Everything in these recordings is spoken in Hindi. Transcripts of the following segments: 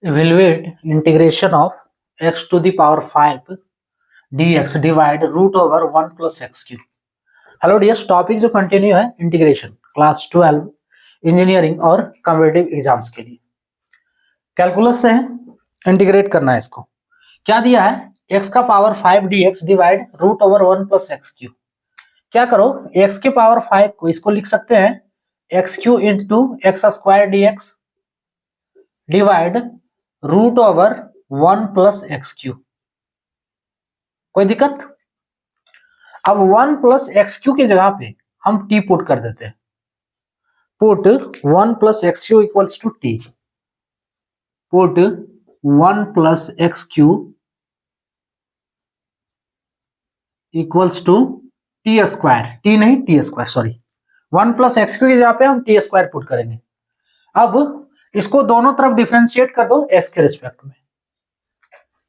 Evaluate integration of x to the power 5 dx divide root over 1 plus x cube. Hello dears, topic जो कंटिन्यू है इंटीग्रेशन क्लास 12 इंजीनियरिंग और कॉम्पिटिटिव एग्जाम्स के लिए कैलकुलस से है, इंटीग्रेट करना है इसको। क्या दिया है? x का power 5 dx divide root over 1 plus x cube. क्या करो, x के पावर 5 को इसको लिख सकते हैं x Q into x square dx divide root over 1 plus x cube. कोई दिक्कत? अब 1 प्लस एक्स क्यू की जगह पे हम t पुट कर देते हैं। Put 1 plus x cube equals to T. Put 1 plus x cube equals to T square, टी नहीं T square, sorry 1 plus x cube की जगह पे हम टी स्क्वायर पुट करेंगे। अब इसको दोनों तरफ डिफरेंशिएट कर दो एक्स के रिस्पेक्ट में।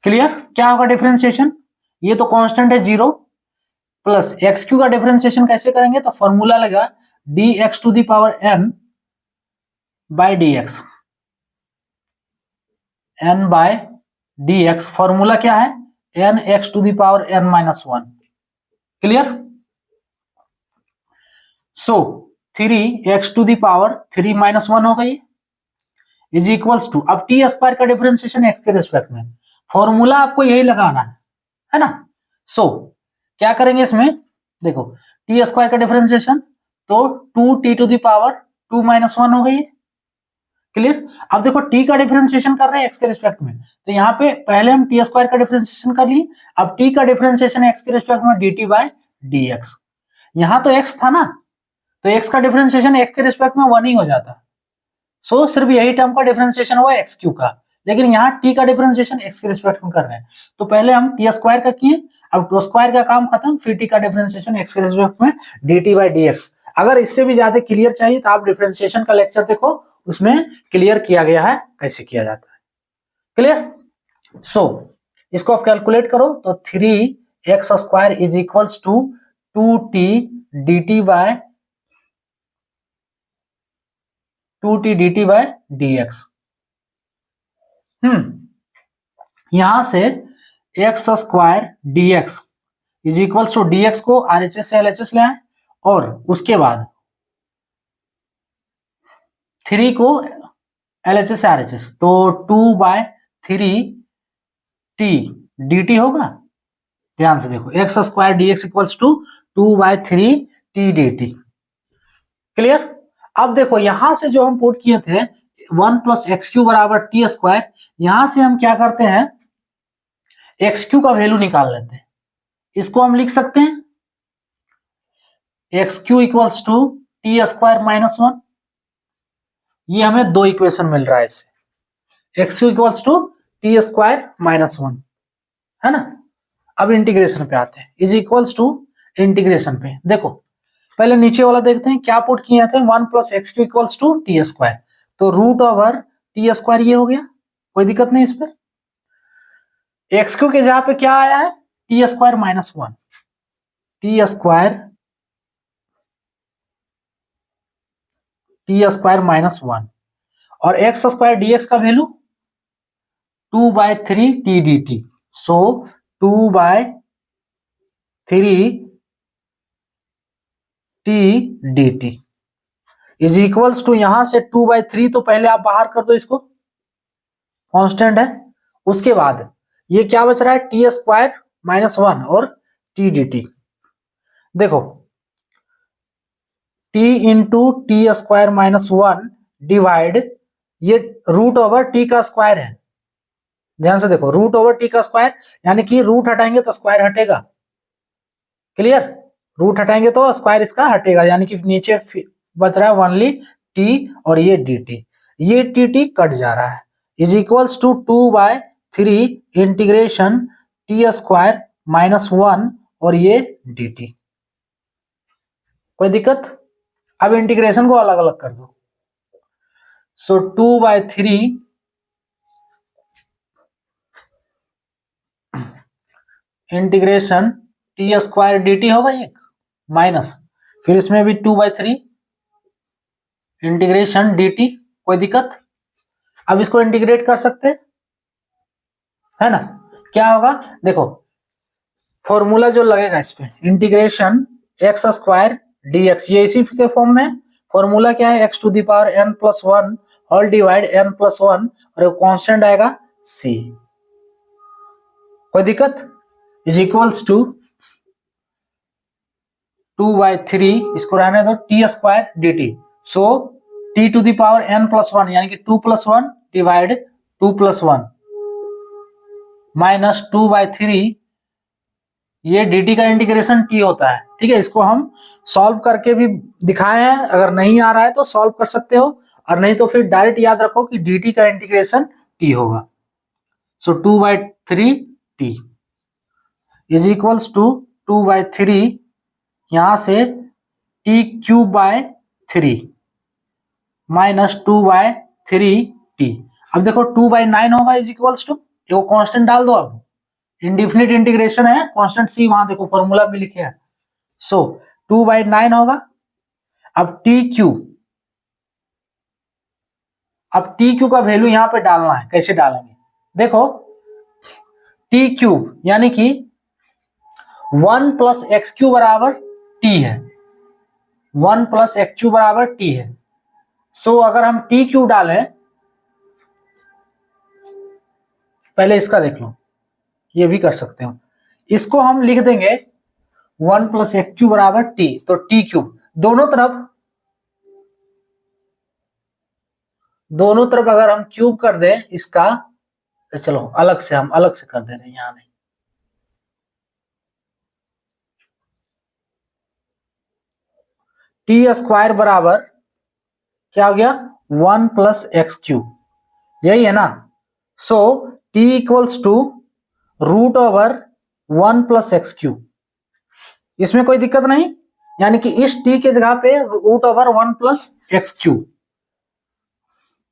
क्लियर? क्या होगा डिफरेंशिएशन? ये तो कांस्टेंट है 0 प्लस एक्स क्यू का डिफरेंशिएशन कैसे करेंगे? तो फॉर्मूला लगा d x to the power n by d x. N by d x formula क्या है? N x to the power n minus 1। Clear? So 3 x to the power 3 minus 1 हो गई इज इक्वल्स टू, अब टी स्क्वायर का डिफरेंशिएशन एक्स के रिस्पेक्ट में, फॉर्मूला आपको यही लगाना है ना। सो क्या करेंगे इसमें? देखो टी स्क्वायर का डिफरेंशिएशन तो 2t to the power 2 minus 1 हो गई है। क्लियर? अब देखो t का डिफरेंशिएशन कर रहे हैं x के रिस्पेक्ट में, तो यहाँ पे पहले हम टी स्क्वायर का डिफरेंशिएशन कर लिए, अब t का डिफरेंशिएशन x के रिस्पेक्ट में dt बाय dx। यहाँ तो x था ना, तो x का डिफरेंशिएशन x के रिस्पेक्ट में 1 ही हो जाता। सो सिर्फ यही टर्म का डिफरेंशिएशन हुआ एक्स क्यू का, लेकिन यहाँ t का डिफरेंशिएशन x के रिस्पेक्ट में कर रहे हैं, तो पहले हम टी स्क्वायर का किए, अब टू स्क्वायर का काम खत्म, फिर t का डिफरेंशिएशन x के रिस्पेक्ट में dt बाय dx। अगर इससे भी ज्यादा क्लियर चाहिए तो आप डिफरेंशिएशन का लेक्चर देखो, उसमें क्लियर किया गया है कैसे किया जाता है। क्लियर? सो इसको आप कैलकुलेट करो तो 3x square is equals to 2t dt by 2t dt by dx। यहां से x square dx is equals to dx को RHS से LHS ले आए, और उसके बाद 3 को LHS से RHS, तो 2 बाय 3t dt होगा। ध्यान से देखो x square dx equals to 2 by 3t dt। Clear? अब देखो यहां से जो हम पुट किए थे 1 प्लस एक्स क्यू बराबर टी स्क्वायर, यहां से हम क्या करते हैं, एक्स क्यू का वैल्यू निकाल लेते हैं। इसको हम लिख सकते हैं x cube equals to T square minus 1। ये हमें दो इक्वेशन मिल रहा है इससे, x cube equals to T square minus 1, है ना। अब इंटीग्रेशन पे आते हैं, इज इक्वल्स टू इंटीग्रेशन पे देखो पहले नीचे वाला देखते हैं क्या पुट किए थे, 1 plus x cube equals to T square, तो रूट ओवर टी स्क्वायर ये हो गया, कोई दिक्कत नहीं इस पे। एक्स क्यू के जगह पे क्या आया है? T square minus 1, t square minus 1, और एक्स स्क्वायर डीएक्स का value 2 by 3 t d t. So 2 by 3 t d t is equals to, यहां से 2 बाय 3 तो पहले आप बाहर कर दो, इसको कांस्टेंट है। उसके बाद ये क्या बच रहा है? टी स्क्वायर माइनस 1 और टी डी टी। देखो t into T square minus 1 divide, ये रूट ओवर t का स्क्वायर है। ध्यान से देखो रूट ओवर t का स्क्वायर, यानी कि रूट हटाएंगे तो स्क्वायर हटेगा। क्लियर? रूट हटाएंगे तो स्क्वायर इसका हटेगा, यानी कि नीचे बच रहा है ओनली t और ये dt, ये टी कट जा रहा है, is equals to 2 by 3 integration t square minus 1 और ये dt। कोई दिक्कत? अब इंटीग्रेशन को अलग अलग कर दो, so 2 by 3 integration t square d t होगा एक, माइनस फिर इसमें भी 2 बाय 3 इंटीग्रेशन डी टी। कोई दिक्कत? अब इसको इंटीग्रेट कर सकते हैं, है ना। क्या होगा देखो, फॉर्मूला जो लगेगा इस पे, इंटीग्रेशन एक्स स्क्वायर dx, ये इसी के फॉर्म में। फॉर्मूला क्या है, x to the power n plus one whole divide n plus one, और कांस्टेंट आएगा c। कोई दिक्कत, इज इक्वल्स टू 2/3, इसको रहने दो, t square d t. So t to the power n plus one यानी कि 2 plus one divide 2 plus one minus 2/3, ये dt का इंटीग्रेशन t होता है। ठीक है, इसको हम सॉल्व करके भी दिखाए हैं, अगर नहीं आ रहा है तो सॉल्व कर सकते हो, और नहीं तो फिर डायरेक्ट याद रखो कि dt का इंटीग्रेशन t होगा। सो 2/3 t इज इक्वल्स टू 2/3, यहां से t cube by 3 minus 2/3 t। अब देखो 2/9 होगा इज इक्वल्स टू, ये कांस्टेंट डाल दो, अब इंडिफिनिट इंटीग्रेशन है, कांस्टेंट सी वहां देखो फॉर्मूला में लिखे हैं। सो 2/9 होगा। अब टी क्यू का वैल्यू यहां पे डालना है, कैसे डालेंगे देखो, टी क्यूब यानी कि 1 प्लस एक्स क्यू बराबर टी है, 1 प्लस एक्स क्यू बराबर टी है। सो अगर हम टी क्यू डालें, पहले इसका देख लो, ये भी कर सकते हो, इसको हम लिख देंगे 1 प्लस एक्स क्यू बराबर टी, तो टी क्यूब दोनों तरफ अगर हम क्यूब कर दें इसका, चलो हम अलग से कर दे रहे हैं, यहां नहीं, टी स्क्वायर बराबर क्या हो गया 1 प्लस एक्स क्यूब, यही है ना। So T equals to root over 1 plus x cube, इसमें कोई दिक्कत नहीं, यानी कि इस टी के जगह पे root over 1 plus x cube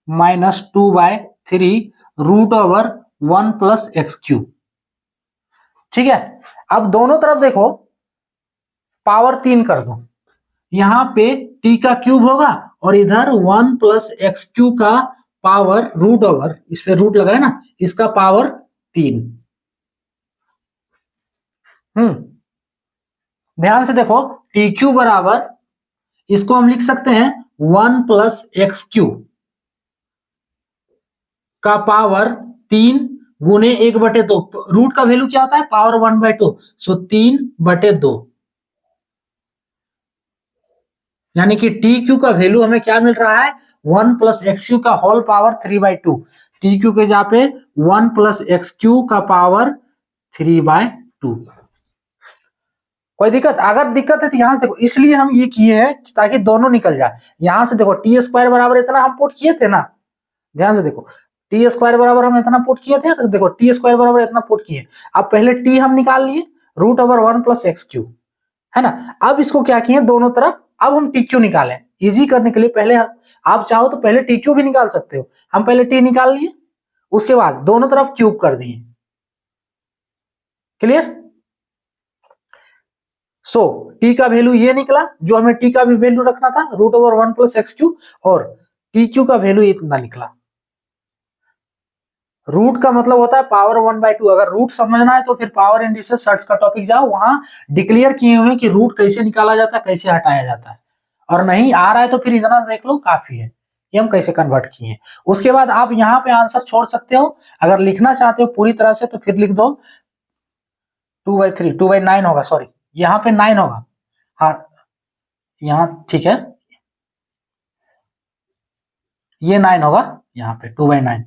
minus 2/3 root over 1 plus x cube. ठीक है, अब दोनों तरफ देखो पावर 3 कर दो, यहां पे टी का क्यूब होगा और इधर 1 प्लस एक्स क्यूब का पावर रूट ओवर, इस पे रूट लगा है ना, इसका पावर 3। ध्यान से देखो, टी क्यू बराबर, इसको हम लिख सकते हैं 1 प्लस एक्स क्यूब का पावर 3 गुने 1/2, रूट का वैल्यू क्या होता है पावर 1/2, सो 3/2, यानी कि टी क्यू का वैल्यू हमें क्या मिल रहा है 1 प्लस एक्स क्यू का होल पावर 3/2, टी क्यू के जहाँ पे 1 प्लस एक्स क्यू का पावर 3/2। कोई दिक्कत, अगर दिक्कत है तो यहां से देखो, इसलिए हम ये किए हैं ताकि दोनों निकल जाए। यहां से देखो टी स्क्वायर बराबर इतना हम पुट किए थे ना, ध्यान से देखो, टी स्क्वायर बराबर हम इतना पुट किए थे, तो देखो टी स्क्वायर बराबर इतना पुट किए, अब पहले टी हम निकाल लिए root over 1 plus x Q, है ना। अब इसको क्या किए दोनों तरफ, अब हम टी क्यू निकालें, इजी करने के लिए पहले आप चाहो तो पहले टी क्यू भी निकाल सकते हो, हम पहले टी निकाल लिए, उसके बाद दोनों तरफ क्यूब कर दिए। क्लियर। सो टी का वैल्यू ये निकला, जो हमें टी का भी वैल्यू रखना था root over 1 plus x cube, और टी क्यू का वैल्यू इतना निकला। रूट का मतलब होता है पावर 1/2, अगर रूट समझना है तो फिर पावर इंडिसेस सर्च का टॉपिक जाओ, वहां डिक्लेयर किए हुए कि रूट कैसे निकाला जाता है, कैसे हटाया जाता है, और नहीं आ रहा है तो फिर इतना देख लो काफी है कि हम कैसे कन्वर्ट किए। उसके बाद आप यहाँ पे आंसर छोड़ सकते हो, अगर लिखना चाहते हो पूरी तरह से तो फिर लिख दो 2/3, 2/9 होगा, सॉरी यहाँ पे 9 होगा, हाँ यहाँ ठीक है, ये 9 होगा, यहाँ पे 2/9,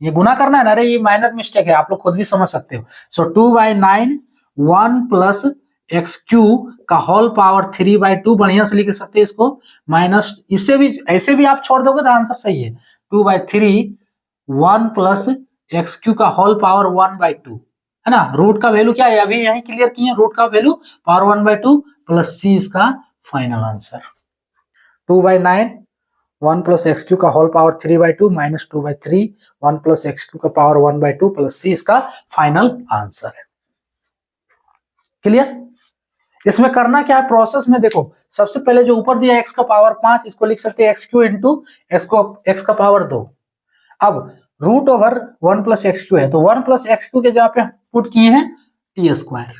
ये गुना करना है ना, अरे ये माइनर मिस्टेक है, आप लोग खुद भी समझ सकते हो। सो 2/9 1 प्लस एक्स क्यू का होल पावर 3/2, बढ़िया से लिख सकते हैं इसको, माइनस, इससे भी ऐसे भी आप छोड़ दोगे तो आंसर सही है, 2/3 1 प्लस एक्स क्यू का होल पावर 1/2, है ना। रूट का वैल्यू क्या है अभी यही क्लियर किए, रूट का वैल्यू पावर 1/2 प्लस सी इसका final answer. 2/9 1 plus x cube का whole power 3/2 minus 2/3 1 plus x cube का पावर 1/2 प्लस सी इसका फाइनल आंसर है। क्लियर। इसमें करना क्या है प्रोसेस में, देखो सबसे पहले जो ऊपर दिया एक्स का पावर 5, इसको लिख सकते हैं एक्स क्यू इंटू एक्स का पावर 2। अब root over 1 plus x Q है, तो 1 प्लस एक्स क्यू के जगह पे पुट किए हैं टी स्क्वायर।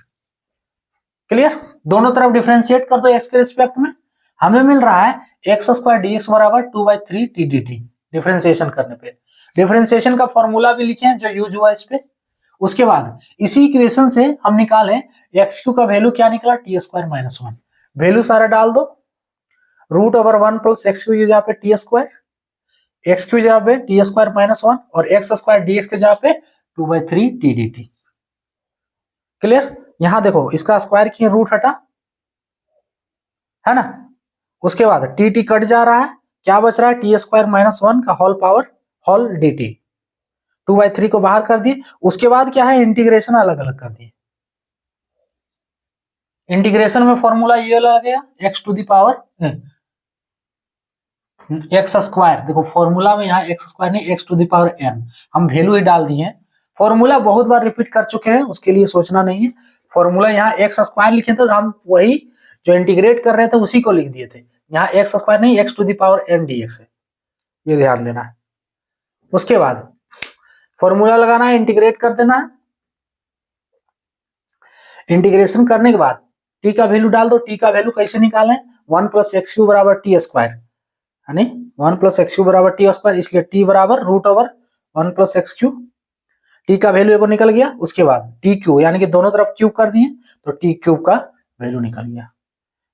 क्लियर? दोनों तरफ डिफरेंशिएट कर दो एक्स के रिस्पेक्ट में, हमें मिल रहा है एक्स स्क्वायर डी एक्स बराबर 2/3 टी डी टी। डिफरेंशिएशन करने पे डिफरेंशिएशन का फॉर्मूला भी लिखे हैं जो यूज हुआ इस पे। उसके बाद इसी इक्वेशन से हम निकाले एक्स क्यू का वैल्यू क्या निकला, टी स्क्वायर माइनस 1। वैल्यू सारा डाल दो, root over 1 plus x q जगह पे टी स्क्वायर, एक्स क्यू जगह पे टी स्क्वायर माइनस 1 और एक्स स्क्वायर डी एक्स के जगह पे 2/3 टी डी टी। क्लियर? यहां देखो इसका स्क्वायर किए, रूट हटा, है ना। उसके बाद टी टी कट जा रहा है, क्या बच रहा है, टी स्क्वायर माइनस 1 का whole power whole d t. 2/3 को बाहर कर दिए। उसके बाद क्या है, इंटीग्रेशन अलग अलग कर दिए। इंटीग्रेशन में फॉर्मूला ये लग गया x to the power x square. देखो फॉर्मूला में यहाँ एक्स स्क्वायर नहीं, x to the power n, हम वैल्यू ही डाल दिए। फॉर्मूला बहुत बार रिपीट कर चुके हैं, उसके लिए सोचना नहीं है। फॉर्मूला यहाँ एक्स स्क्वायर लिखे थे, हम वही जो इंटीग्रेट कर रहे थे उसी को लिख दिए थे। यहाँ एक्स स्क्वायर नहीं, x to the power n d x है, ये ध्यान देना है। उसके बाद फॉर्मूला लगाना है, इंटीग्रेट कर देना है। इंटीग्रेशन करने के बाद टी का वैल्यू डाल दो। टी का वैल्यू कैसे निकालें, 1 प्लस एक्स क्यू बराबर टी स्क्वायर, यानी 1 प्लस एक्स क्यू बराबर टी स्क्वायर, इसलिए टी बराबर root over 1 plus x q. T का वैल्यू एगो निकल गया। उसके बाद टी क्यू, यानी कि दोनों तरफ क्यूब कर दिए, तो टी क्यूब का वैल्यू निकल गया।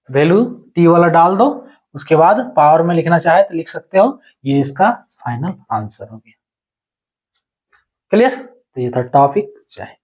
वैल्यू टी वाला डाल दो। उसके बाद पावर में लिखना चाहे तो लिख सकते हो, ये इसका फाइनल आंसर हो गया। क्लियर? तो ये था टॉपिक। चाहे